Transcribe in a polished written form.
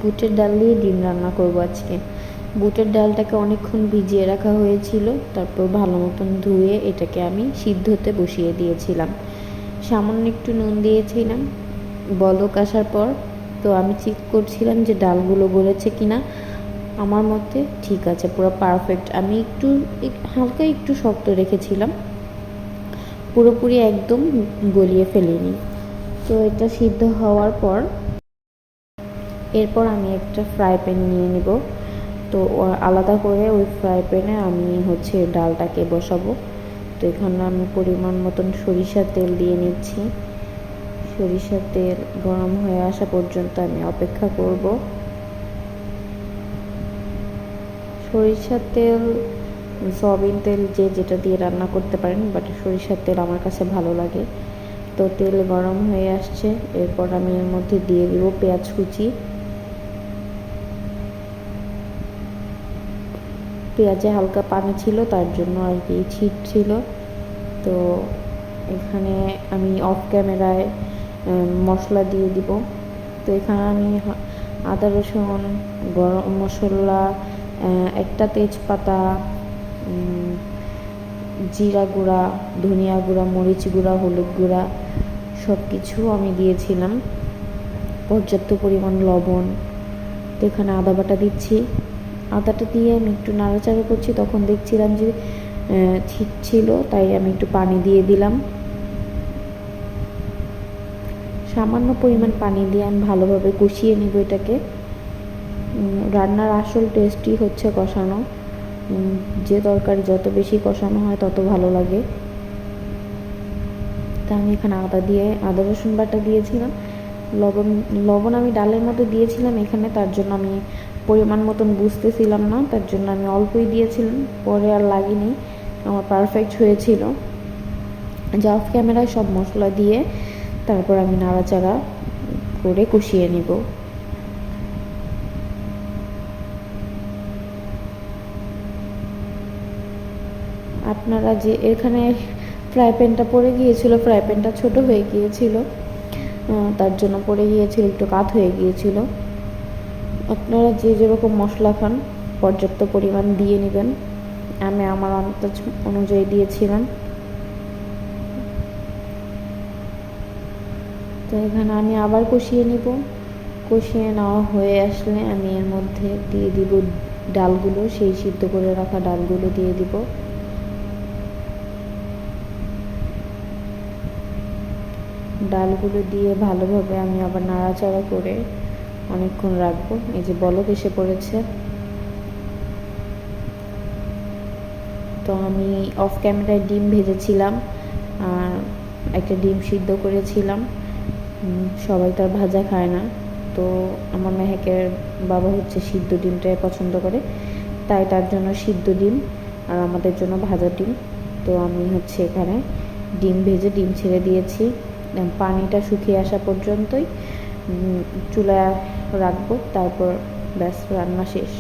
বুটের ডাল দিয়ে ডিম রান্না করব আজকে। বুটের ডালটাকে অনেকক্ষণ ভিজিয়ে রাখা হয়েছিল, তারপর ভালো মতন ধুয়ে এটাকে আমি সিদ্ধ হতে বসিয়ে দিয়েছিলাম। সামান্য একটু নুন দিয়েছিলাম বলক আসার পর। তো আমি চেক করছিলাম যে ডালগুলো গলেছে কিনা। আমার মতে ঠিক আছে, পুরো পারফেক্ট। আমি হালকা একটু শক্ত রেখেছিলাম, পুরোপুরি একদম গলিয়ে ফেলিনি। তো এটা সিদ্ধ হওয়ার পর এরপর আমি একটা ফ্রাই প্যান নিয়ে নেব। তো আলাদা করে ওই ফ্রাই প্যানে আমি ডালটাকে বসাবো। তো এখানে আমি পরিমাণ মতন সরিষার তেল দিয়ে নিচ্ছি। সরিষার তেল গরম হয়ে আসা পর্যন্ত আমি অপেক্ষা করব। সরিষার তেল, সয়াবিন তেল যে যেটা দিয়ে রান্না করতে পারেন, বাট সরিষার তেল আমার কাছে ভালো লাগে। তো তেল গরম হয়ে আসছে, এরপর আমি এর মধ্যে দিয়ে দিব পেঁয়াজ কুচি। পেঁয়াজে হালকা পানি ছিল, তার জন্য আর কি ছিট ছিল। তো এখানে আমি অফ ক্যামেরায় মশলা দিয়ে দিব। তো এখানে আমি আদা রসুন, গরম মশলা, একটা তেজপাতা, জিরা গুঁড়া, ধনিয়া গুঁড়া, মরিচ গুঁড়া, হলুদ গুঁড়া সব কিছু আমি দিয়েছিলাম, পর্যাপ্ত পরিমাণ লবণ। তো এখানে আদা বাটা দিচ্ছি। আদাটা দিয়ে আমি একটু নাড়াচাড়া করছি, তখন দেখছিলাম যে ঠিক ছিল, তাই আমি একটু পানি দিয়ে দিলাম। সামান্য পরিমাণ পানি দিয়ে আমি ভালোভাবে কষিয়ে নিব এটাকে। রান্নার আসল টেস্টই হচ্ছে কষানো। যে তরকারি যত বেশি কষানো হয় তত ভালো লাগে। তা আমি এখানে আদা রসুন বাটা দিয়েছিলাম। লবণ আমি ডালের মধ্যে দিয়েছিলাম এখানে, তার জন্য আমি পরিমাণ মতন বুঝতেছিলাম না, তার জন্য আমি অল্পই দিয়েছিলাম, পরে আর লাগেনি, আমার পারফেক্ট হয়েছিল। যা অফ ক্যামেরায় সব মশলা দিয়ে তারপর আমি নাড়াচাড়া করে কষিয়ে নিব। আপনারা যে এখানে ফ্রাই প্যানটা পড়ে গিয়েছিল, ফ্রাই প্যানটা ছোটো হয়ে গিয়েছিল, তার জন্য পড়ে গিয়েছিল, একটু কাত হয়ে গিয়েছিল। আপনারা যে যেরকম মশলা খান পর্যাপ্ত পরিমাণ দিয়ে নেবেন। আমি আমার আন্দাজ অনুযায়ী দিয়েছিলাম। তো এখানে আমি আবার কষিয়ে নিব। কষিয়ে নেওয়া হয়ে আসলে আমি এর মধ্যে দিয়ে দিব ডালগুলো, সেই সিদ্ধ করে রাখা ডালগুলো দিয়ে দিব। ডালগুলো দিয়ে ভালোভাবে আমি আবার নাড়াচাড়া করে অনেকক্ষণ রাখবো। এই যে বলক এসে পড়েছে। তো আমি অফ ক্যামেরায় ডিম ভেজেছিলাম আর একটা ডিম সিদ্ধ করেছিলাম। সবাই তো আর ভাজা খায় না, তো আমার মেহেকের বাবা সিদ্ধ ডিমটাই পছন্দ করে, তাই তার জন্য সিদ্ধ ডিম আর আমাদের জন্য ভাজা ডিম। তো আমি এখানে ডিম ভেজে ডিম ছেড়ে দিয়েছি। পানিটা শুকিয়ে আসা পর্যন্তই চুলায় রাখবো, তারপর ব্যাস রান্না শেষ।